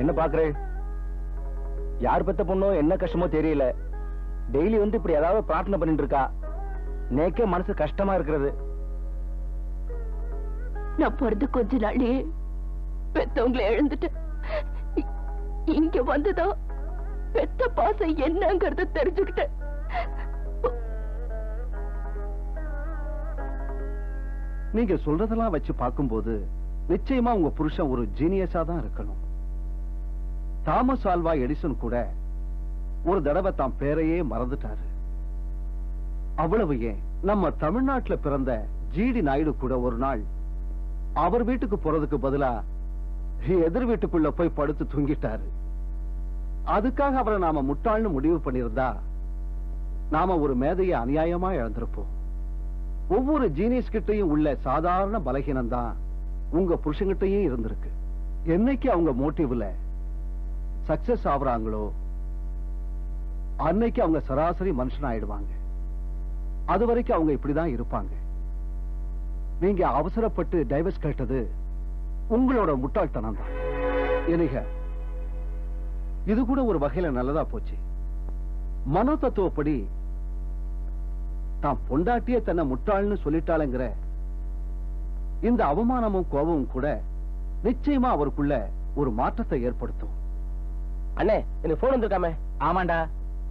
என்ன பாக்குறேன்? யார் பெத்த பொண்ணோ என்ன கஷ்டமோ தெரியல. டெய்லி வந்து இப்படி ஏதாவது பிரார்த்தனை பண்ணிட்டு இருக்கா. நேக்கே மனசு கஷ்டமா இருக்கிறது. நான் பிறந்து கொஞ்ச நாளே பெத்தவங்களை எழுந்துட்டு இங்க வந்துதான் பெத்த பாசம் என்னங்கறத தெரிஞ்சுக்கிட்டேன். நீங்க சொல்றதெல்லாம் வச்சு பார்க்கும்போது நிச்சயமா உங்க புருஷன் ஒரு ஜீனியஸா தான் இருக்கணும். தாமஸ் ஆல்வா எடிசன் கூட ஒரு தடவை தான் பேரையே மறந்துட்டாரு. அவ்வளவு ஏன், நம்ம தமிழ்நாட்டுல பிறந்த ஜிடி நாயுடு கூட ஒரு நாள் அவர் வீட்டுக்கு போறதுக்கு பதிலா எதிர் வீட்டுக்குள்ள போய் படுத்து தூங்கிட்டாரு. அதுக்காக அவரை நாம முட்டாள்னு முடிவு பண்ணியிருந்தா நாம ஒரு மேதையை அநியாயமா இழந்திருப்போம். ஒவ்வொரு ஜீனியஸ் கிட்டையும் உள்ள சாதாரண பலகீனம் தான் உங்க புருஷங்கிட்டையும் இருந்திருக்கு. என்னைக்கு அவங்க மோட்டிவ்ல சக்சஸ் ஆகுறாங்களோ அன்னைக்கு அவங்க சராசரி மனுஷன் ஆயிடுவாங்க. அது வரைக்கும் அவங்க இப்படிதான் இருப்பாங்க. நீங்க அவசரப்பட்டு டைவர்ஸ் கேட்டது உங்களோட முட்டாள்தனம் தான். எனிக இது கூட ஒரு வகையில நல்லதா போச்சு. மனோ தத்துவப்படி தான் பொண்டாட்டியே தன்னை முட்டாள்னு சொல்லிட்டாளுங்கிற இந்த அவமானமும் கோபமும் கூட நிச்சயமா அவருக்குள்ள ஒரு மாற்றத்தை ஏற்படுத்தும். அண்ணே, எனக்கு போன் வந்திருக்காமே. ஆமாண்டா,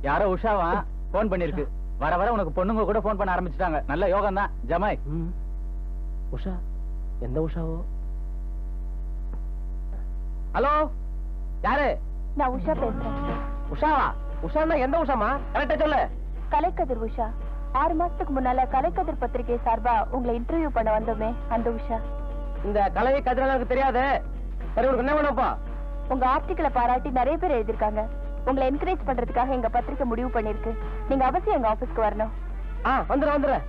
யாரோ உஷாவா போன் பண்ணிருக்கு. வர வர உனக்கு பொண்ணுங்க கூட போன் பண்ண ஆரம்பிச்சுட்டாங்க. நல்ல யோகம் தான் ஜமாய். உஷா? எந்த உஷாவோ? ஹலோ, யாரு? நான் உஷா பேசுறேன். உஷாவா? உஷான்னா எந்த உஷாமா? கரெக்டா சொல்லு. கலைக்கதிர் உஷா. 6 மாசத்துக்கு முன்னால கலைக்கதிர் பத்திரிகை சார்பா உங்களை இன்டர்வியூ பண்ண வந்தோமே, அந்த உஷா. இந்த கலை கதிரெல்லாம் எனக்கு தெரியாது. சரி, உனக்கு என்ன வேணும்ப்பா? உங்க ஆர்டிகிளை பாராட்டி நிறைய பேர் எழுதிருக்காங்க. உங்களை என்கரேஜ் பண்றதுக்காக எங்க பத்திரிகை முடிவு பண்ணிருக்கு. நீங்க அவசியம் எங்க ஆபீஸ்க்கு வரணும். வந்துடுறேன்.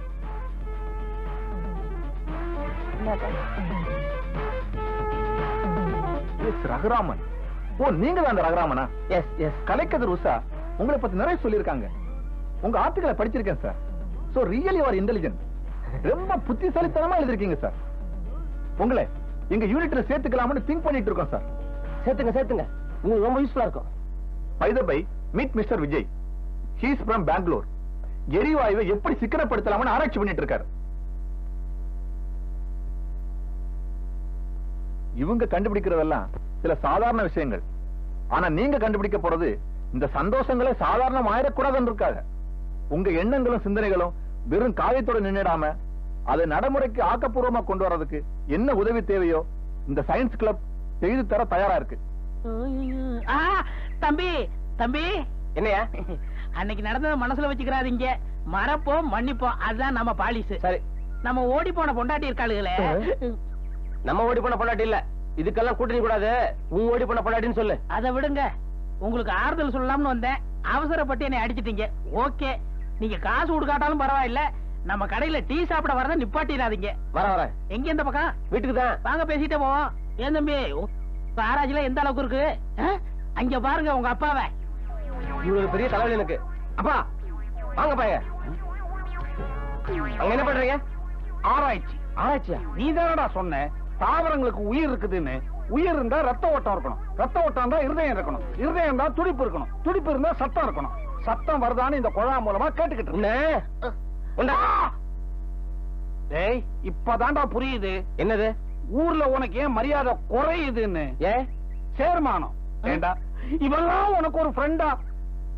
ரகுராமன். ஓ, நீங்க தான் அந்த ரகுராமனா? Yes yes. கலைக்கதிர் உஷா உங்களை பத்தி நிறைய சொல்லியிருக்காங்க. உங்க ஆர்டிகளை படிச்சிருக்கேன் sir. So really you are intelligent. ரொம்ப புத்திசாலித்தனமா எழுதிருக்கீங்க சார். உங்களை எங்க யூனிட்ல சேர்த்துக்கலாம்னு திங்க் பண்ணிட்டு இருக்கோம் சார். சேர்த்துங்க. உங்களுக்கு ரொம்ப யூஸ்ஃபுல்லா இருக்கும். By the by, meet Mr. Vijay. He is from Bangalore. எரிவாயுவை எப்படி சிக்கனப்படுத்தலாம்னு ஆராய்ச்சி பண்ணிட்டு இருக்காரு. இவங்க கண்டுபிடிக்கிறதெல்லாம் சில சாதாரண விஷயங்கள். ஆனா நீங்க கண்டுபிடிக்க போறது இந்த சந்தோஷங்களை சாதாரணம் ஆயிடக்கூடாதுன்னு இருக்காங்க. உங்க எண்ணங்களும் சிந்தனைகளும் வெறும் காயத்தோட நின்னுடாம அதை நடைமுறைக்கு ஆக்கப்பூர்வமா கொண்டு வர்றதுக்கு என்ன உதவி தேவையோ இந்த சயின்ஸ் கிளப் செய்து தர தயாரா இருக்கு. தம்பி தம்பி, என்னையா? அன்னைக்கு நடந்தத மனசுல வச்சுக்கிறாதீங்க. மறப்போம் மன்னிப்போம், அதுதான் நம்ம பாலிசு. சரி. நம்ம ஓடி போன பொண்டாட்டி இருக்காளுகளே. நம்ம ஓடி போன பொண்டாட்டி இல்ல, இதுக்கெல்லாம் கூட்டணி கூடாது. உன் ஓடி போன பொண்டாட்டின்னு சொல்லு. அதை விடுங்க, உங்களுக்கு ஆறுதல் சொல்லலாம்னு வந்தேன். அவசரப்பட்டு என்னை அடிச்சிட்டீங்க. ஓகே, நீங்க காசு கொடுக்காட்டாலும் பரவாயில்ல. நம்ம கடையில டீ சாப்பிட வரத நிப்பாட்டிடாதீங்க. வர எங்க இந்த பக்கம்? வீட்டுக்கு தான். வாங்க பேசிட்டே போவோம். ஏன் தம்பி, ஆராய்ச்சில எந்த அளவுக்கு இருக்கு? அங்க பாருங்க உங்க அப்பாவை. இவ்வளவு பெரிய தலைவலி எனக்கு. அப்பா வாங்க பாங்க. அங்க என்ன பண்றீங்க? ஆராய்ச்சியா? நீ தானடா சொன்ன தாவரங்களுக்கு உயிர் இருக்குதுன்னு. உயிர் இருந்தா ரத்த ஓட்டம் இருக்கணும். ரத்த ஓட்டம் இருந்தா இருதயம் இருக்கணும். இருதயம் இருந்தா துடிப்பு இருக்கணும். துடிப்பு இருந்தா சத்தம் இருக்கணும். சத்தம் வருதான்னு இந்த குழா மூலமா கேட்டுக்கிட்டு டேய், இப்பதான்டா புரியுது. என்னது? ஊர்ல உனக்கு ஏன் மரியாதை குறையுதுன்னு. சேர்மானம் ஏண்டா, இவெல்லாம் உனக்கு ஒரு ஃப்ரெண்டா?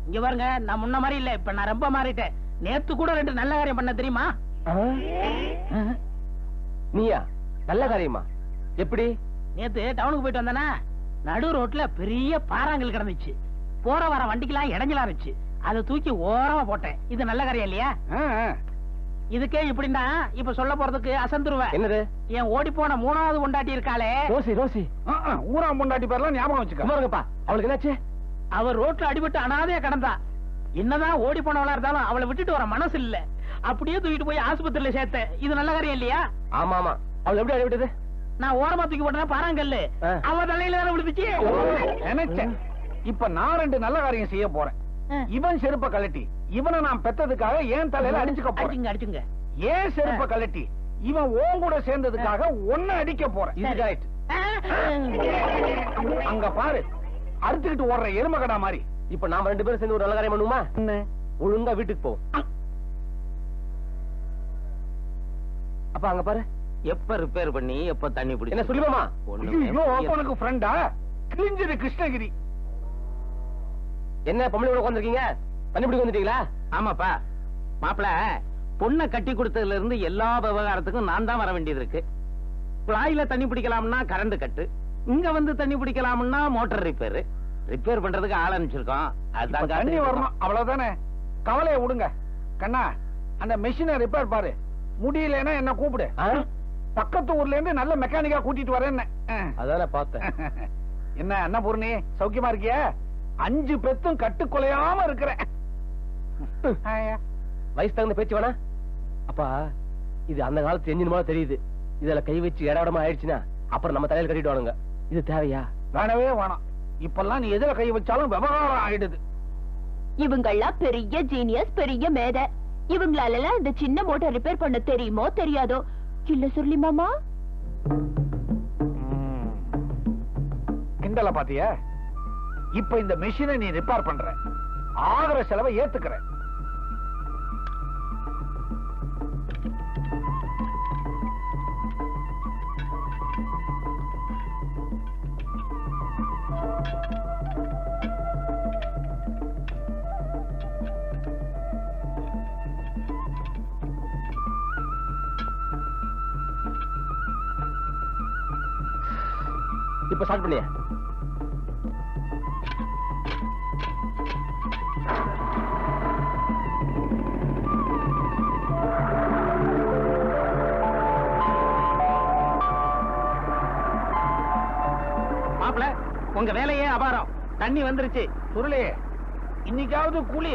இங்க பாருங்க, நான் முன்ன மாதிரி இல்ல. இப்ப நான் ரொம்ப மாறிட்டேன். நேத்து கூட 2 நல்ல காரியம் பண்ண தெரியுமா? நீயா? நல்ல காரியமா? எப்படி? நேத்து டவுனுக்கு போயிட்டு வந்தானா, நடு ரோட்ல பெரிய பாறாங்கல் கிடந்துச்சு. போற வர வண்டிக்கெல்லாம் இடைஞ்சலா இருந்துச்சு. அதை தூக்கி ஓரமா போட்டேன். இது நல்ல காரியம் இல்லையா? இதுக்கே இப்படின்னா இப்ப சொல்ல போறதுக்கு அசந்துருவேன். என்னது? என் ஓடி போன 3வது பொண்டாட்டி இருக்காளே, ரோசி. ஊராம் பொண்டாட்டி பேர்லாம் ஞாபகம் வச்சுக்க. அவளுக்கு என்னாச்சு? அவ ரோட்ல அடிபட்டு அனாதையா கிடந்தா. என்னதான் ஓடி போனவளா இருந்தாலும் அவளை விட்டுட்டு வர மனசு இல்ல. அப்படியே தூக்கிட்டு போய் ஆஸ்பத்திரியில சேர்த்தேன். இது நல்ல காரியம் இல்லையா? ஆமா. அவள் எப்படி அடிபட்டது? நான் ஓரமா தூக்கி போட்டேன் பாறாங்கல்லு. அவ தலையில தானே விழுந்துச்சு. நினைச்சேன். இப்ப நான் 2 நல்ல காரியம் செய்ய போறேன். இவன் செருப்ப கழட்டி இவனை நான் பெத்ததுக்காக ஏன் தலையில அடிச்சுக்க போறேன். அடிச்சுங்க. ஏன் செருப்ப கழட்டி இவன் ஓன் கூட சேர்ந்ததுக்காக ஒன்ன அடிக்க போறேன். இது கரெக்ட். அங்க பாரு, அறுத்துக்கிட்டு ஓடுற எருமை கடா மாதிரி. இப்ப நாம 2 பேரும் சேர்ந்து ஒரு நல்ல காரியம் பண்ணுவோமா? ஒழுங்கா வீட்டுக்கு போ. அப்ப அங்க பாரு, எப்ப ரிப்பேர் பண்ணி எப்ப தண்ணி பிடி. என்ன சொல்லுவாமா? உனக்கு ஃப்ரெண்டா கிழிஞ்சது கிருஷ்ணகிரி. என்ன பொம்பளை கூட உட்காந்துருக்கீங்க? தண்ணி பிடிக்க வந்துட்டீங்களா? ஆமாப்பா மாப்பிள, பொண்ணை கட்டி கொடுத்ததுல இருந்து எல்லா விவகாரத்துக்கும் நான் தான் வர வேண்டியது இருக்கு. குழாயில தண்ணி பிடிக்கலாம்னா கரண்ட் கட்டு, இங்க வந்து தண்ணி பிடிக்கலாம்னா மோட்டார் ரிப்பேர் பண்றதுக்கு ஆள் அனுப்பிச்சிருக்கோம். அதான் தண்ணி வரணும், அவ்வளவுதானே. கவலையை விடுங்க கண்ணா. அந்த மெஷினை ரிப்பேர் பாரு, முடியலன்னா என்ன கூப்பிடு. பக்கத்து ஊர்ல இருந்து நல்ல மெக்கானிக்கா கூட்டிட்டு வரேன். அதான பார்த்தேன். என்ன அண்ணா பூர்ணி, சௌக்கியமா இருக்கிய? 5 பெத்தும் கட்டுக்கொலையாம இருக்கிறேன். வயசு தகுந்த பேச்சு வேணா. அப்பா, இது அந்த காலத்து எஞ்சின் மாதிரி தெரியுது. இதுல கை வச்சு இடமா ஆயிடுச்சுன்னா அப்புறம் நம்ம தலையில கட்டிட்டு வாங்க. இது தேவையா? வேணவே வேணாம். இப்பெல்லாம் நீ எதுல கை வச்சாலும் விவகாரம் ஆயிடுது. இவங்கெல்லாம் பெரிய ஜீனியஸ், பெரிய மேதை. இவங்களால இந்த சின்ன மோட்டார் ரிப்பேர் பண்ண தெரியுமோ தெரியாதோ? இல்ல சொல்லி மாமா. கிண்டல பாத்தியா? இப்ப இந்த மெஷினை நீ ரிப்பேர் பண்ற, ஆகிற செலவை ஏத்துக்கிற. இப்ப ஸ்டார்ட் பண்ணியா? மாப்பிள, உங்க வேலையே அபாரம். தண்ணி வந்துருச்சு. சுருளே, இன்னைக்காவது கூலி.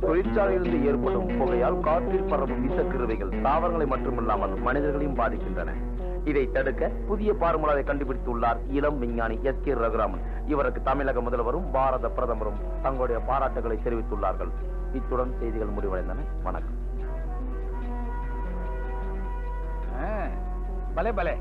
தொழிற்சாலையிலிருந்து ஏற்படும் புகையால் காற்றில் பரவும் விஷக்கிருவைகள் தாவரங்களை மட்டுமில்லாமல் மனிதர்களையும் பாதிக்கின்றன. இதை தடுக்க புதிய பார்முலாவை கண்டுபிடித்துள்ளார் இளம் விஞ்ஞானி எஸ்.கே. ரகுராமன். இவருக்கு தமிழக முதல்வரும் பாரத பிரதமரும் தங்களுடைய பாராட்டுகளை தெரிவித்துள்ளார்கள். இத்துடன் செய்திகள் முடிவடைந்தன. வணக்கம். பலே பலே.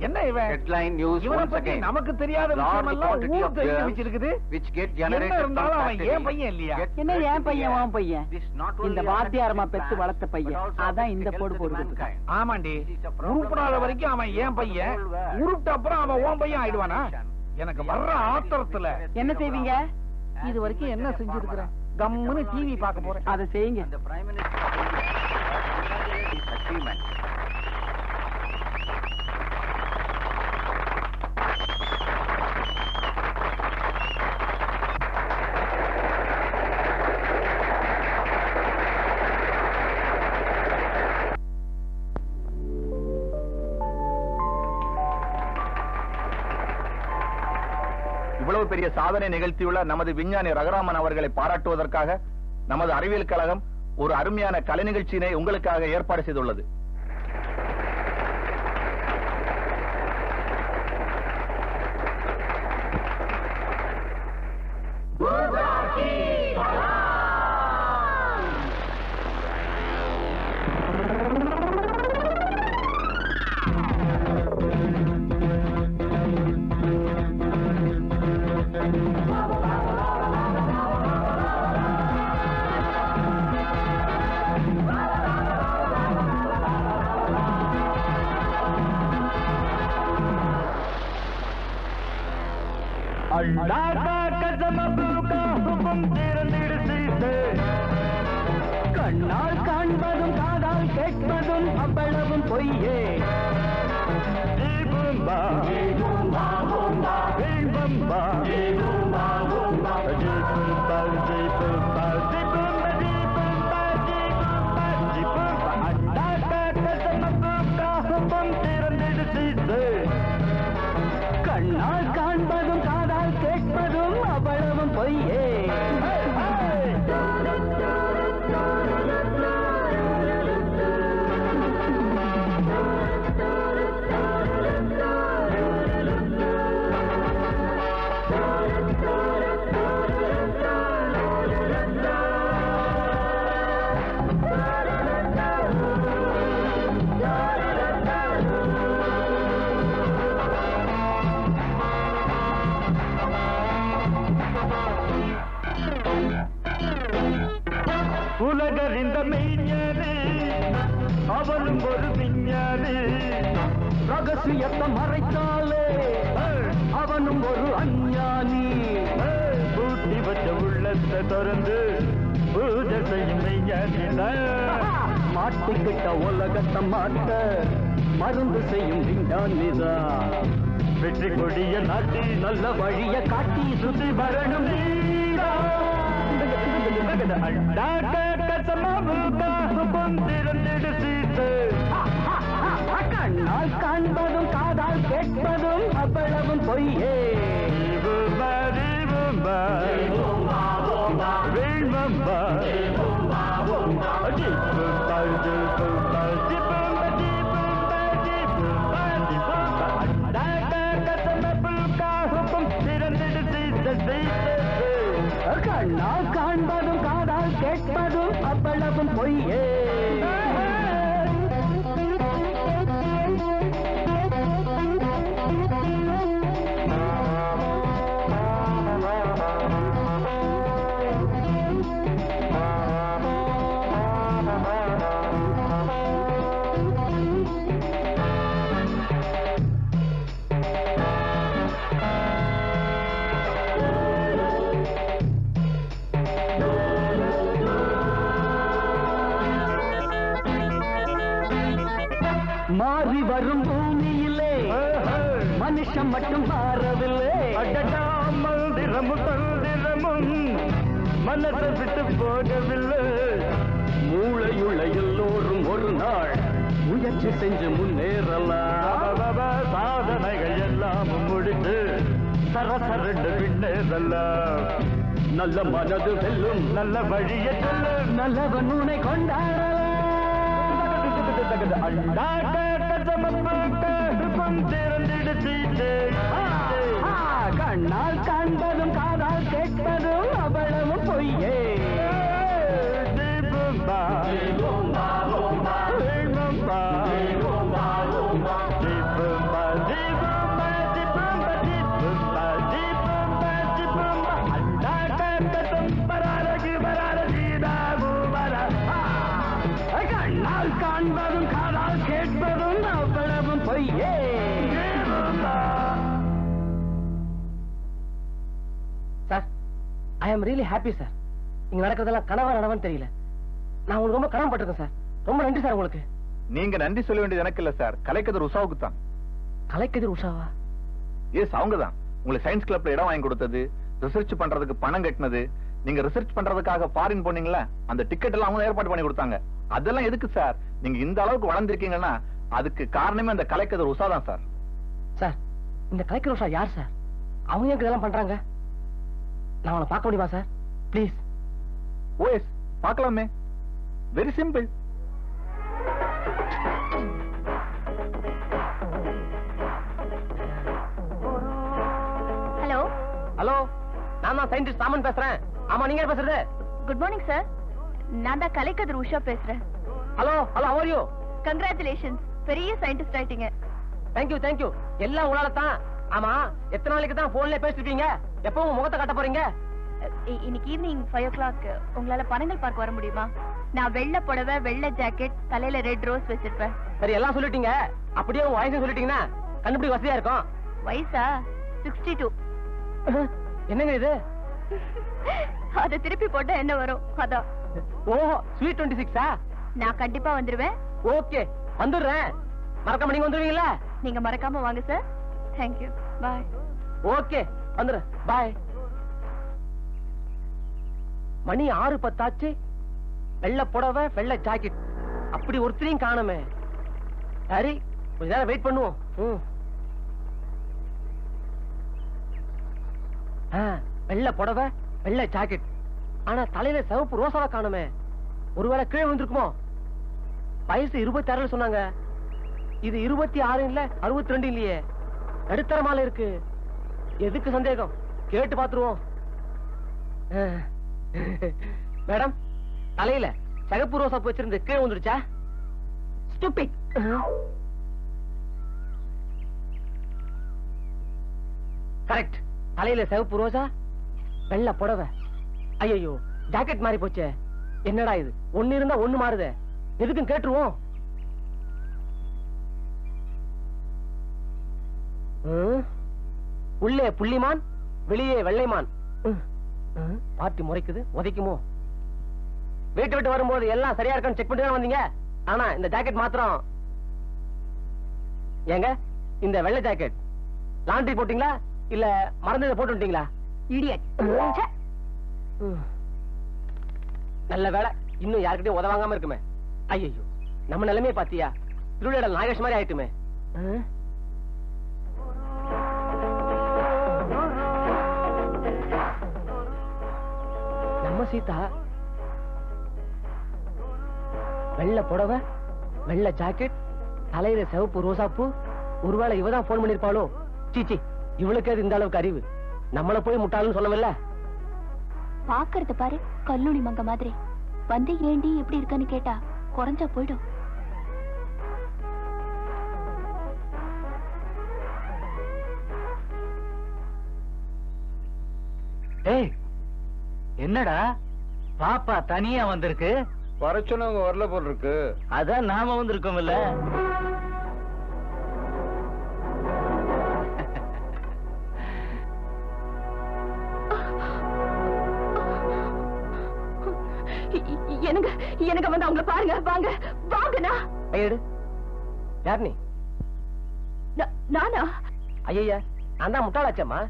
என்ன இவன் Headline news இவனை once பத்தி again. நமக்கு தெரியாத விஷயம் எல்லாம் quantity ஊர் of தெரிஞ்சு germs வச்சிருக்குது. which get என்ன generated from இருந்தாலும் அவன் factories ஏன் பையன் இல்லையா? get என்ன spread ஏன் to பையன் the உன் air. பையன்? This not இந்த only வாத்தியாரமா affects பெத்து வளர்த்த mankind, பையன். but also அதான் affects இந்த the போடு health of போடுது. mankind. ஆமாண்டி, This is a problem உருப்படாத of வரைக்கும் அவன் ஏன் பையன், உருப்பிட்ட அப்புறம் அவன் ஓன் பையன் ஆயிடுவானா? எனக்கு வர்ற ஆத்திரத்துல என்ன செய்வீங்க? இது வரைக்கும் என்ன செஞ்சிருக்கிறேன்? கம்முன்னு டிவி பார்க்க போறேன். அதை செய்யுங்க. The Prime Minister of India congratulated his achievement. இவ்வளவு பெரிய சாதனை நிகழ்த்தியுள்ள நமது விஞ்ஞானி ரகுராமன் அவர்களை பாராட்டுவதற்காக நமது அறிவியல் கழகம் ஒரு அருமையான கலை நிகழ்ச்சியினை உங்களுக்காக ஏற்பாடு செய்துள்ளது. கண்ணால் காண்பதும் காதால் கேட்பதும் அவ்வளவும் பொய்யே. கண்ணால் காண்பதும் காதால் கேட்பதும் அவ்வளவும் பொய்யே. உலகறிந்த மெய்ஞானி அவனும் ஒரு விஞ்ஞானி. ரகசியத்தை மறைத்தாலே அவனும் ஒரு அஞ்ஞானி. பூட்டி வச்ச உள்ளத்தை திறந்து பூஜை செய்யும் மெய்ஞானி. மாட்டிக்கிட்ட உலகத்தை மாட்ட மருந்து செய்யும் விஞ்ஞானிதான். வெற்றி கொடிய நாட்டி நல்ல வழிய காட்டி சுத்தி வரணும் நீரா. கண்ணால் காண்பதும் காதால் கேட்பதும் அவ்வளவும் பொய்யே. கண்ணால் காண்பதும் காதால் கேட்பதும் அவ்வளவும் பொய்யே. மாறி வரும் பூமியிலே மனுஷன் மட்டும் மாறவில்லை. மந்திரமும் தந்திரமும் மனத்தை விட்டு போகவில்லை. மூளையுள்ள எல்லோரும் ஒரு நாள் முயற்சி செஞ்சு முன்னேறலாம். சாதனைகள் எல்லாம் முடித்து சரசரண்டு பின்னேறலாம். நல்ல மனது வெல்லும் நல்ல வழியை செல்லும் நல்லவன் உன்னை கொண்டாடலாம். கண்ணால் காண்பதும் காதால் கேட்பதும் அவ்வளவும் பொய்யே. கண்ணால் காண்பதும் காதால் கேட்பதும் அவ்வளவும் பொய்யே. Sir, I am really happy sir. இங்க நடக்கிறதெல்லாம் கனவா நனவான்னு தெரியல. நான் உங்களுக்கு ரொம்ப கடமைப்பட்டிருக்கேன் சார். ரொம்ப நன்றி சார் உங்களுக்கு. நீங்க நன்றி சொல்ல வேண்டியது எனக்கு இல்ல சார், கலைக்கதிர் உஷாவுக்கு தான். கலைக்கதிர் உஷாவா? எஸ், அவங்க தான் உங்களுக்கு சயின்ஸ் கிளப்ல இடம் வாங்கி கொடுத்தது, ரிசர்ச் பண்றதுக்கு பணம் கட்டினது. நீங்க ரிசர்ச் பண்றதுக்காக ஃபாரின் போனீங்களா, அந்த டிக்கெட் எல்லாம் அவங்க ஏற்பாடு பண்ணி கொடுத்தாங்க. அதெல்லாம் எதுக்கு சார்? நீங்க இந்த அளவுக்கு வளர்ந்திருக்கீங்கன்னா அதுக்கு காரணமே அந்த கலைக்கதிர் உஷா தான் சார். சார், இந்த கலைக்கதிர் உஷா யார் சார்? அவங்க எனக்கு இதெல்லாம் பண்றாங்க. நான் அவனை பார்க்க முடியுமா சார்? ப்ளீஸ். ஓஎஸ், பார்க்கலாமே. Very simple. ஹலோ ஹலோ, நான் தான் சயின்டிஸ்ட் சாமன் பேசுறேன். ஆமா, நீங்க பேசுறது? Good morning sir. நான் தான் கலைக்கதிர் உஷா பேசுறேன். Hello hello, how are you? Congratulations, பெரிய சயின்டிஸ்ட் ஆயிட்டீங்க. Thank you thank you. எல்லாம் உங்களால தான். ஆமா, எத்தனை நாளைக்கு தான் போன்ல பேசிருப்பீங்க? எப்போ உங்க முகத்தை காட்ட போறீங்க? இன்னைக்கு ஈவினிங் 5 o'clock உங்களால பனங்கல் பார்க் வர முடியுமா? நான் வெள்ளை புடவை, வெள்ளை ஜாக்கெட், தலையில ரெட் ரோஸ் வச்சிருப்பேன். சரி, எல்லாம் சொல்லிட்டீங்க. அப்படியே உங்க வயசு சொல்லிட்டீங்கன்னா கண்டுபிடிக்க வசதியா இருக்கும். வயசா? 62. என்னங்க இது? அத திருப்பி போட்டா என்ன வரும்? அதான். ஓஹோ, ஸ்வீட் 26ஆ? நான் கண்டிப்பா வந்துருவேன். ஓகே, வந்துடுறேன். மறக்காம நீங்க வந்துருவீங்களா? நீங்க மறக்காம வாங்க சார். தேங்க்யூ. பாய். ஓகே, வந்துடுறேன். பாய். மணி 6:10 ஆச்சு. வெள்ளை புடவை, வெள்ளை ஜாக்கெட், அப்படி ஒருத்தரையும் காணுமே. சரி, கொஞ்ச நேரம் வெயிட் பண்ணுவோம். வெள்ளை புடவை, வெள்ளை ஜாக்கெட், ஆனா தலையில சிவப்பு ரோசாவை காணுமே. ஒருவேளை கீழே வந்திருக்குமோ? வயசு 26 சொன்னாங்க. இது 26 இல்ல 62 இல்லையே, நடுத்தரமால இருக்கு. எதுக்கு சந்தேகம்? கேட்டு பாத்துருவோம். மேடம், தலையில சிகப்பு ரோசா வச்சிருந்து கீழே வந்துடுச்சா? ஸ்டூபிட். கரெக்ட். தலையில சிவப்பு ரோசா, வெள்ளை புடவை. ஐயோ, ஜாக்கெட் மாறி போச்சே. என்னடா இது? ஒண்ணு இருந்தா ஒண்ணு மாறுதே. எதுக்கும் கேட்டுருவோம். உள்ளே புள்ளிமான், வெளியே வெள்ளைமான். பாட்டி முறைக்குது, உதைக்குமோ? வீட்டு விட்டு வரும்போது எல்லாம் சரியா இருக்கான்னு செக் பண்ணிட்டு வந்தீங்க. ஆனா இந்த ஜாக்கெட் மாத்திரம். ஏங்க, இந்த வெள்ளை ஜாக்கெட் லாண்டரி போட்டீங்களா இல்ல மறந்து போட்டு விட்டீங்களா? இடியட். நல்ல வேலை, இன்னும் யாருக்கிட்டையும் உதவாங்காம இருக்குமே. ஐயோ, நம்ம நிலைமையை பாத்தியா? திருவிழா நாகேஷ் மாதிரி ஆயிட்டுமே. நம்ம சீதா வெள்ளை புடவை, வெள்ளை ஜாக்கெட், தலையில சிவப்பு ரோசாப்பூ. ஒருவேளை இவதான் போன் பண்ணிருப்பாளோ? சீச்சி, இவளுக்கு இந்த அளவுக்கு அறிவு. நம்மள போய் முட்டாளுன்னு சொல்லவில்ல. பாக்குறது பாரு, கல்லூரி மங்க மாதிரி. வந்து ஏண்டி எப்படி இருக்கன்னு கேட்டா குறைஞ்சா போயிடும். ஏய், என்னடா பாப்பா தனியா வந்திருக்கு? வர சொன்னவங்க வரல போல் இருக்கு. அதான் நாம வந்திருக்கோம் இல்ல. எனக்கு எனக்கு வந்து அவங்கள பாருங்க. வாங்க வாங்கண்ணா. கையெடு. யார் நீ? நானா? ஐயா, நான் தான் முட்டாளாச்சம்மா.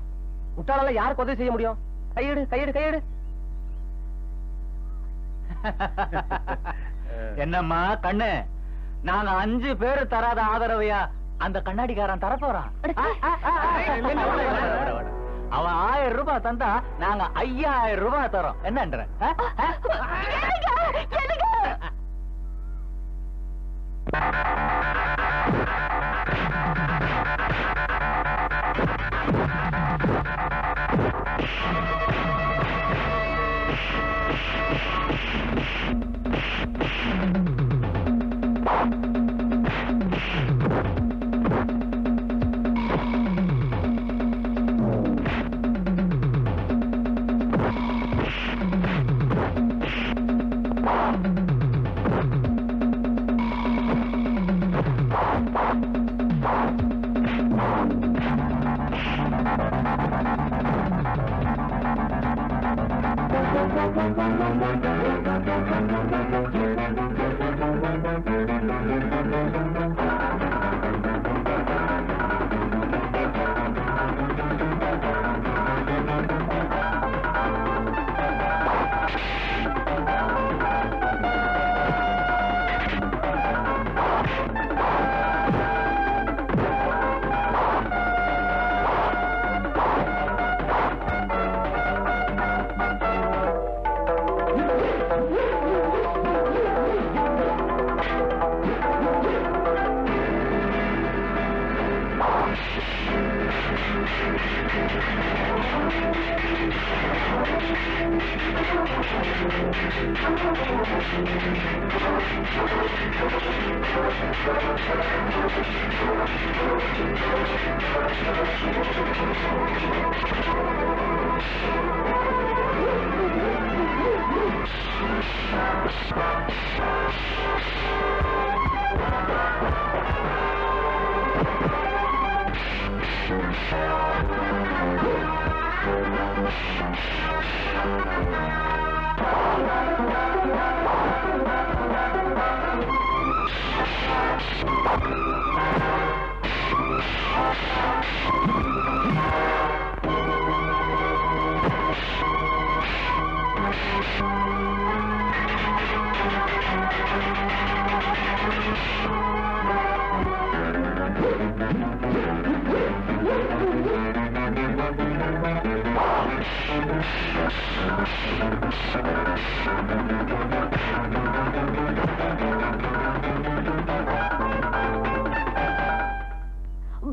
முட்டாளால யாருக்கு உதவி செய்ய முடியும்? கையெடு, கையெடு, கையெடு. என்னம்மா கண்ணு, நாங்க 5 பேரு தராத ஆதரவையா அந்த கண்ணாடிக்காரன் தரப்போறான்? அவன் 1000 ரூபாய் தந்தா நாங்க 5000 ரூபாய் தரோம். என்னன்ற?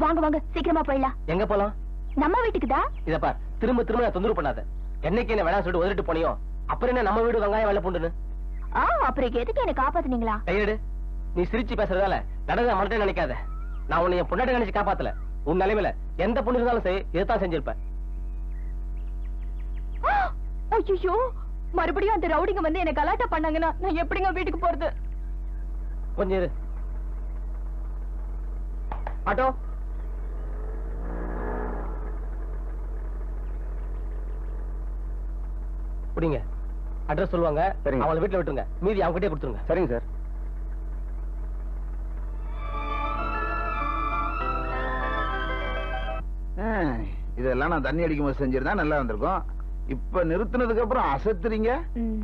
வாங்க வாங்க சீக்கிரமா போயிடலாம். எங்க போலாம்? நம்ம வீட்டுக்கு தான். இத பார், திரும்ப திரும்ப நான் தொந்தரவு பண்ணாத. என்னைக்கு என்ன வேணாம் சொல்லிட்டு உதறிட்டு போனியோ அப்புறம் என்ன நம்ம வீடு வெங்காயம் வெள்ள பூண்டுன்னு. அப்புறம் எதுக்கு என்ன காப்பாத்துனீங்களா? கையெடு. நீ சிரிச்சு பேசுறதால நடந்த மனட்டே நினைக்காத. நான் உன்னை என் பொண்டாட்டி நினைச்சு காப்பாத்தல. உன் நிலைமையில எந்த பொண்ணு இருந்தாலும் சரி இதைத்தான் செஞ்சிருப்பேன். ஐயோ, மறுபடியும் அந்த ரவுடிங்க வந்து என்ன கலாட்டா பண்ணாங்கன்னா நான் எப்படிங்க வீட்டுக்கு போறது? கொஞ்சம் இரு. ஆட்டோ. புடிங்க. அட்ரஸ் சொல்லுவாங்க. சரிங்க. அவளை வீட்டுல விட்டுருங்க. மீதி அவங்க கிட்டே கொடுத்துருங்க. சரிங்க சார். இதெல்லாம் நான் தண்ணி அடிக்கும் போது செஞ்சிருந்தா நல்லா இருந்திருக்கும். இப்ப நிறுத்தினதுக்கு அப்புறம் அசத்துறீங்க.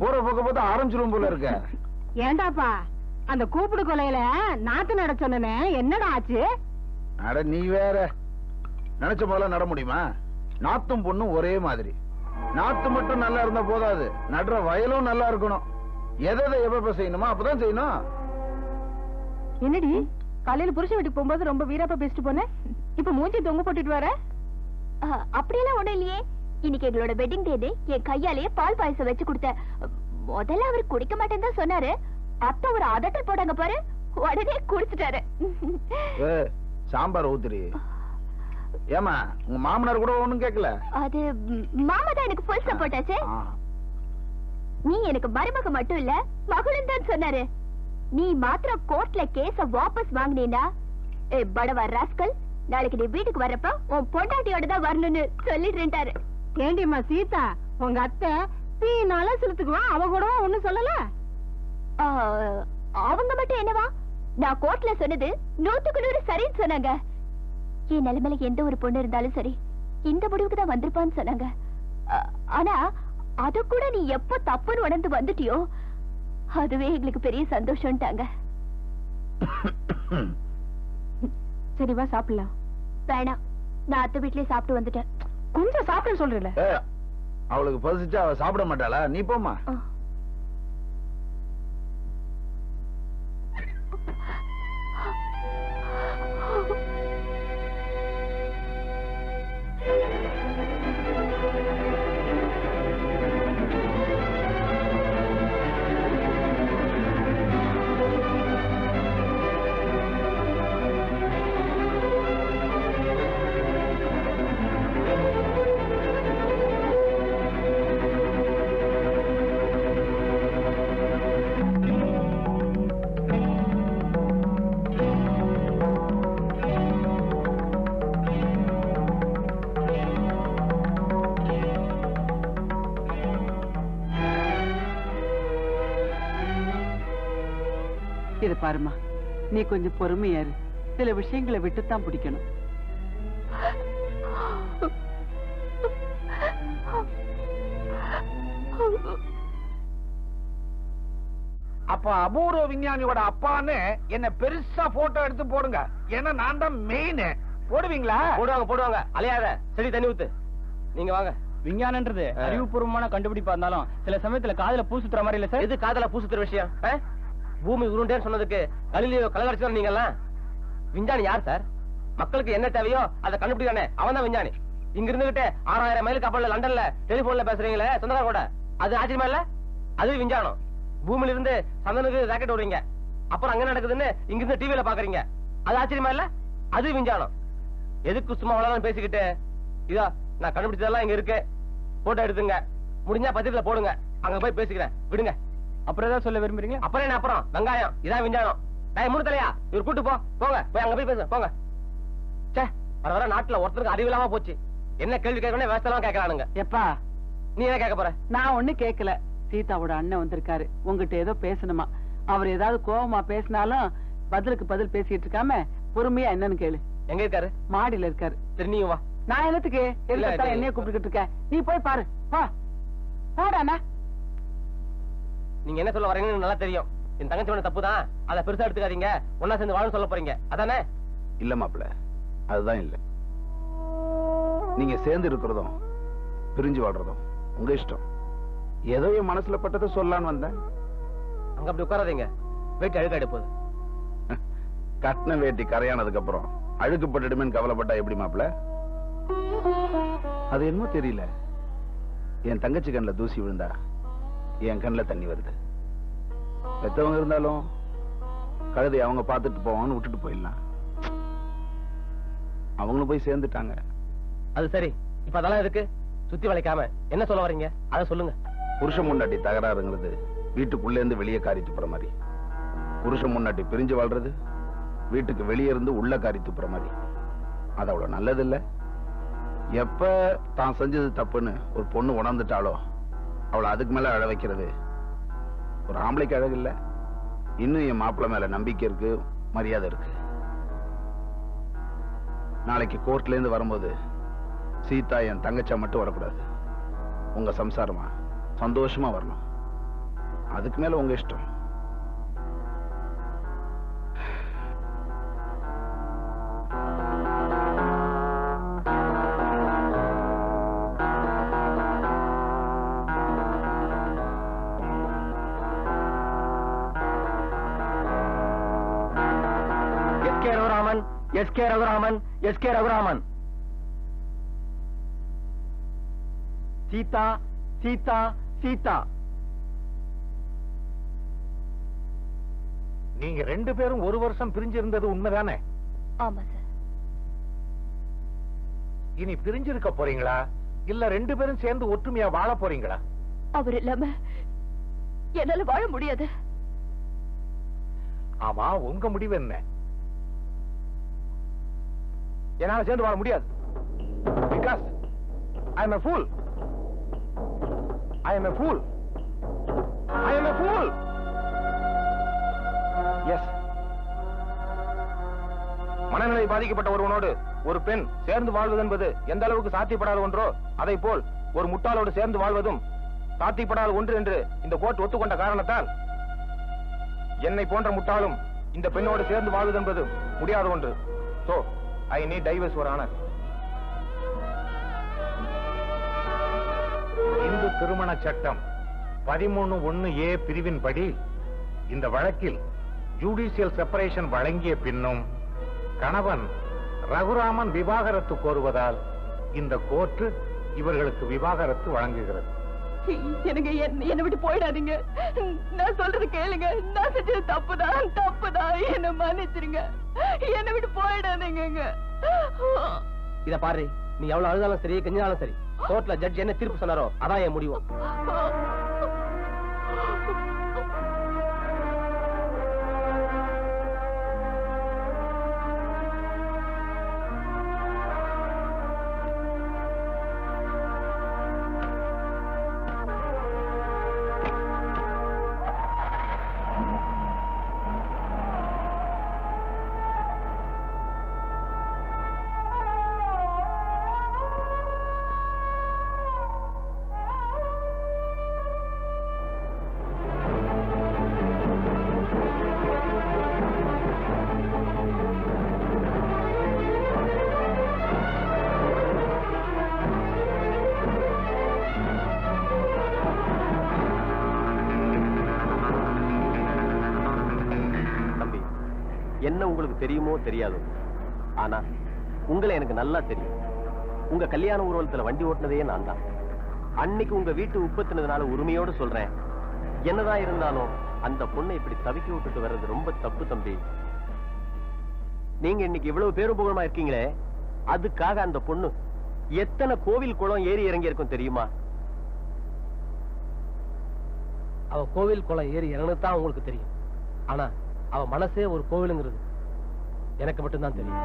போற போக்க பார்த்து ஆரம்பிச்சிரும் போல இருக்க. ஏண்டாப்பா, அந்த கூப்பிடு கொலையில நாத்து நட சொன்னே என்னடா ஆச்சு? அட நீ வேற. நினைச்ச போல நட முடியுமா? நாத்தும் பொண்ணும் ஒரே மாதிரி. நாத்து மட்டும் நல்லா இருந்தா போதாது, நடுற வயலும் நல்லா இருக்கணும். எதை எப்ப செய்யணுமா அப்பதான் செய்யணும். என்னடி காலையில புருஷ வீட்டுக்கு போகும்போது ரொம்ப வீரப்பா பேசிட்டு போனேன், இப்ப மூஞ்சி தொங்க போட்டுட்டு வர? அப்படியெல்லாம் ஒண்ணும் இல்லையே. இன்னைக்கு எங்களோட வெட்டிங் டே. என் கையாலேயே பால் பாயசம் வச்சு கொடுத்த. முதல்ல அவர் குடிக்க மாட்டேன்னு தான் சொன்னாரு. அப்ப ஒரு அதட்டல் போடாங்க பாரு, உடனே குடிச்சிட்டாரு. சாம்பார் ஊத்துறி. ஏமா உங்க மாமனார் கூட ஒண்ணும் கேட்கல? அது மாமா தான் எனக்கு ஃபுல் சப்போர்ட் ஆச்சு. நீ எனக்கு மருமக மட்டும் இல்ல மகளும் தான் சொன்னாரு. நீ மாத்திரம் கோர்ட்ல கேஸ வாபஸ் வாங்கினீனா படவா ராஸ்கல், நாளைக்கு நீ வீட்டுக்கு வர்றப்ப உன் பொண்டாட்டியோட தான் வரணும்னு சொல்லிட்டு. ஏண்டியம்மா சீதா, உங்க அத்தை தீனால செலுத்துக்குவா, அவ கூட ஒண்ணும் சொல்லல. அவங்க மட்டும் என்னவா, நான் கோர்ட்ல சொன்னது 100க்கு 100 சரின்னு சொன்னாங்க. என் நிலைமையில எந்த ஒரு பொண்ணு இருந்தாலும் சரி இந்த முடிவுக்கு தான் வந்திருப்பான்னு சொன்னாங்க. ஆனா அத கூட நீ எப்ப தப்புன்னு உணர்ந்து வந்துட்டியோ அதுவே எங்களுக்கு பெரிய சந்தோஷம்ட்டாங்க. சரிவா சாப்பிடலாம். வேணாம், நான் அத்தை வீட்லயே சாப்பிட்டு வந்துட்டேன். கொஞ்சம் சாப்பிட சொல்றேன். அவளுக்கு பசிச்சா அவ சாப்பிட மாட்டாளா? நீ போமா. இது பாருமா, நீ கொஞ்சம் பொறுமையா இரு. சில விஷயங்களை விட்டுத்தான் பிடிக்கணும். அப்ப அபூர்வ விஞ்ஞானியோட அப்பான்னு என்ன பெருசா போட்டோ எடுத்து போடுங்க. ஏன்னா நான் தான் மெயின். போடுவீங்களா? போடுவாங்க. அலையாத. சரி, தண்ணி ஊத்து. நீங்க வாங்க. விஞ்ஞானன்றது அறிவுபூர்வமான கண்டுபிடிப்பா இருந்தாலும் சில சமயத்துல காதுல பூ சுத்துற மாதிரி இல்ல சார். எது காதல பூ சுத்துற விஷயம்? பூமி உருண்டேன்னு சொன்னதுக்கு கலிலியோ கலகடிச்சா நீங்க எல்லாம் விஞ்ஞானி யார் சார்? மக்களுக்கு என்ன தேவையோ அதை கண்டுபிடிக்கானே அவன் தான் விஞ்ஞானி. இங்க இருந்துகிட்டே 6000 மைல் கப்பல்ல லண்டன்ல டெலிபோன்ல பேசுறீங்களே சொந்தக்கார கூட, அது ஆச்சரியமா இல்ல? அது விஞ்ஞானம். பூமியில இருந்து சந்தனுக்கு ராக்கெட் விடுறீங்க, அப்புறம் அங்க நடக்குதுன்னு இங்க இருந்து டிவில பாக்குறீங்க, அது ஆச்சரியமா இல்ல? அது விஞ்ஞானம். எதுக்கு சும்மா அவ்வளவு பேசிக்கிட்டு? இதா நான் கண்டுபிடிச்சதெல்லாம் இங்க இருக்கு, போட்டோ எடுத்துங்க. முடிஞ்சா பத்திரத்துல போடுங்க, அங்க போய் பேசிக்கிறேன், விடுங்க. அப்புறம் ஏதாவது சொல்ல விரும்புறீங்களா? அப்புறம் என்ன? அப்புறம் வெங்காயம் இதான் விஞ்ஞானம். மூணு தலையா இவர் கூட்டு போங்க, போய் அங்க போய் பேச போங்க. வர வர நாட்டுல ஒருத்தருக்கு அறிவில்லாம போச்சு. என்ன கேள்வி கேட்கணும் விவசாயம் கேட்கறானுங்க. எப்பா நீ என்ன கேட்க போற? நான் ஒண்ணு கேட்கல. சீதாவோட அண்ணன் வந்திருக்காரு, உங்ககிட்ட ஏதோ பேசணுமா. அவர் ஏதாவது கோவமா பேசினாலும் பதிலுக்கு பதில் பேசிட்டு இருக்காம பொறுமையா என்னன்னு கேளு. எங்க இருக்காரு? மாடியில இருக்காரு. சரி நீ வா. நான் என்னத்துக்கு என்னைய கூப்பிட்டுக்கிட்டு இருக்க? நீ போய் பாரு. போடாண்ணா. நீங்க என்ன சொல்ல வரீங்கன்னு நல்லா தெரியும். என் தங்கச்சி பண்ண தப்புதான், அதை பெருசா எடுத்துக்காதீங்க. ஒன்னா சேர்ந்து வாழ சொல்ல போறீங்க அதானே? இல்ல மாப்பிள்ள, அதுதான் இல்ல. நீங்க சேர்ந்து இருக்கிறதும் பிரிஞ்சு வாழ்றதும் உங்க இஷ்டம். ஏதோ என் மனசுல பட்டதை சொல்லலான்னு வந்தேன். அங்க அப்படி உட்காராதீங்க, வெயிட் அழுக்காடு போகுது. கட்டின வேட்டி கரையானதுக்கு அப்புறம் அழுக்குப்பட்டுடுமேன்னு கவலைப்பட்டா எப்படி மாப்பிள்ள? அது என்னமோ தெரியல, என் தங்கச்சி கண்ணுல தூசி விழுந்தா என் கண்ணுல தண்ணி வருது. பெத்தவங்க இருந்தாலும் கழுதை அவங்க பார்த்துட்டு போவாங்கன்னு விட்டுட்டு போயிடலாம். அவங்களும் போய் சேர்ந்துட்டாங்க. அது சரி, இப்ப அதெல்லாம் இருக்கு. சுத்தி வளைக்காம என்ன சொல்ல வரீங்க அதை சொல்லுங்க. புருஷன் முன்னாடி தகராறுங்கிறது வீட்டுக்குள்ளே இருந்து வெளியே காரி துப்புற மாதிரி. புருஷன் முன்னாடி பிரிஞ்சு வாழ்றது வீட்டுக்கு வெளியே இருந்து உள்ள காரி துப்புற மாதிரி. அது அவ்வளவு நல்லது இல்ல. எப்ப தான் செஞ்சது தப்புன்னு ஒரு பொண்ணு உணர்ந்துட்டாலோ அவளை அதுக்கு மேல அழ வைக்கிறது ஒரு ஆம்பளைக்கு அழகு இல்ல. இன்னும் என் மாப்பிள்ளை மேல நம்பிக்கை இருக்கு, மரியாதை இருக்கு. நாளைக்கு கோர்ட்ல இருந்து வரும்போது சீதா என் தங்கச்சா மட்டும் வரக்கூடாது, உங்க சம்சாரமா சந்தோஷமா வரணும். அதுக்கு மேல உங்க இஷ்டம். S K Raghuraman, S K Raghuraman. Sita Sita Sita. நீங்க 2 பேரும் 1 வருஷம் பிரிஞ்சிருந்தது உண்மைதானே? ஆமா சார். இனி பிரிஞ்சிருக்க போறீங்களா இல்ல 2 பேரும் சேர்ந்து ஒற்றுமையா வாழ போறீங்களா? அவர் இல்லாம என்னால வாழ முடியாது. ஆமா, உங்க முடிவு என்ன? என்னால சேர்ந்து வாழ முடியாது. Because I am a fool. I am a fool. I am a fool. Yes. மனநிலை பாதிக்கப்பட்ட ஒருவனோடு ஒரு பெண் சேர்ந்து வாழ்வது என்பது எந்த அளவுக்கு சாத்தியப்படாத ஒன்றோ அதை போல் ஒரு முட்டாளோடு சேர்ந்து வாழ்வதும் சாத்தியப்படாத ஒன்று என்று இந்த கோர்ட் ஒத்துக்கொண்ட காரணத்தால் என்னை போன்ற முட்டாளும் இந்த பெண்ணோடு சேர்ந்து வாழ்வது என்பது முடியாத ஒன்று. So I need divorce for honor. Hindu திருமண சட்டம் 13(1)A பிரிவின்படி இந்த வழக்கில் ஜுடிஷியல் செப்பரேஷன் வழங்கிய பின்னும் கணவன் ரகுராமன் விவாகரத்து கோருவதால் இந்த கோர்ட் இவர்களுக்கு விவாகரத்து வழங்குகிறது. எனக்கு என்ன விட்டு போயிடாதீங்க. நான் சொல்றது கேளுங்க. நான் செஞ்சது தப்புதான். என்ன மன்னிச்சிருங்க. என்ன விட்டு போயிடாதீங்க. இத பாரு, நீ எவ்வளவு அழுதாலும் சரி கெஞ்சினாலும் சரி, கோர்ட்ல ஜட்ஜ் என்ன தீர்ப்பு சொன்னாரோ அதான் என் முடிவு. என்ன உங்களுக்கு தெரியுமோ தெரியாதோ, ஆனா உங்களை எனக்கு நல்லா தெரியும். உங்க கல்யாண ஊர்வலத்துல வண்டி ஓட்டுனதே நான் தான். அன்னைக்கு உங்க வீட்டு உப்பத்தினதுனால உரிமையோடு சொல்றேன், என்னதான் இருந்தாலும் அந்த பொண்ணை இப்படி தவிக்க விட்டுட்டு வர்றது ரொம்ப தப்பு தம்பி. நீங்க இன்னைக்கு இவ்வளவு பேரும் புகழமா இருக்கீங்களே, அதுக்காக அந்த பொண்ணு எத்தனை கோவில் குளம் ஏறி இறங்கி இருக்கும் தெரியுமா? அவ கோவில் குளம் ஏறி இறங்குதான் உங்களுக்கு தெரியும். ஆனா அவ மனசே ஒரு கோவிலுங்கிறது எனக்கு மட்டும்தான் தெரியும்.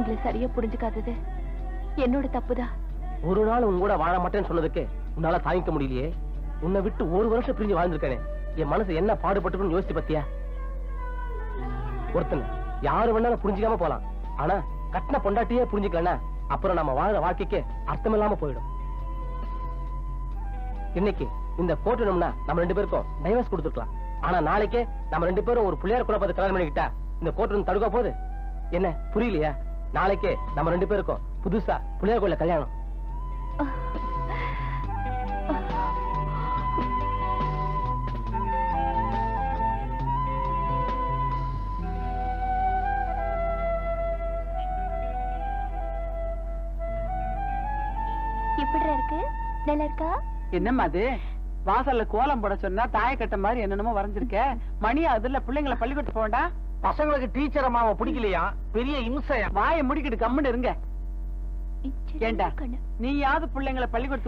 எங்களை சரியா புரிஞ்சுக்காதது என்னோட தப்புதான். ஒரு நாள் உன் கூட வாழ மாட்டேன்னு சொன்னதுக்கு உன்னால தாங்கிக்க முடியலையே. உன்னை விட்டு ஒரு வருஷம் பிரிஞ்சு வாழ்ந்திருக்கேனே, என் மனசு என்ன பாடுபட்டுன்னு யோசிச்சு பத்தியா? ஒருத்தன் யாரு வேணாலும் புரிஞ்சுக்காம போலாம், ஆனா கட்டின பொண்டாட்டியே புரிஞ்சுக்கலன்னா அப்புறம் நம்ம வாழ வாழ்க்கைக்கு அர்த்தம் இல்லாம போயிடும். இன்னைக்கு இந்த கோர்ட் வேணும்னா நம்ம 2 பேருக்கும் டைவர்ஸ் கொடுத்துருக்கலாம். ஆனா நாளைக்கே நம்ம 2 பேரும் ஒரு பிள்ளையார் கூட பார்த்து கல்யாணம் பண்ணிக்கிட்டா இந்த கோர்ட் தடுக்க போகுது. என்ன புரியலையா? நாளைக்கே நம்ம 2 பேருக்கும் புதுசா பிள்ளையார் கோயில கல்யாணம். எப்படி இருக்கு? நல்லா இருக்கா? என்னம்மா அது வாசல்ல கோலம் போட சொன்னா தாயக்கட்ட மாதிரி என்னென்னமோ வரைஞ்சிருக்க. மணி அதுல பிள்ளைங்களை பள்ளிக்கூட்டு போண்டா. பசங்களுக்கு டீச்சர் அம்மாவை பிடிக்கலையா? பெரிய இம்சையா? வாயை முடிக்கிட்டு கம்முன்னு இருங்க. இச்சிறு ஏண்டா கண்ணு. நீயாவது பிள்ளைங்களை பள்ளிக்கூடத்துக்கு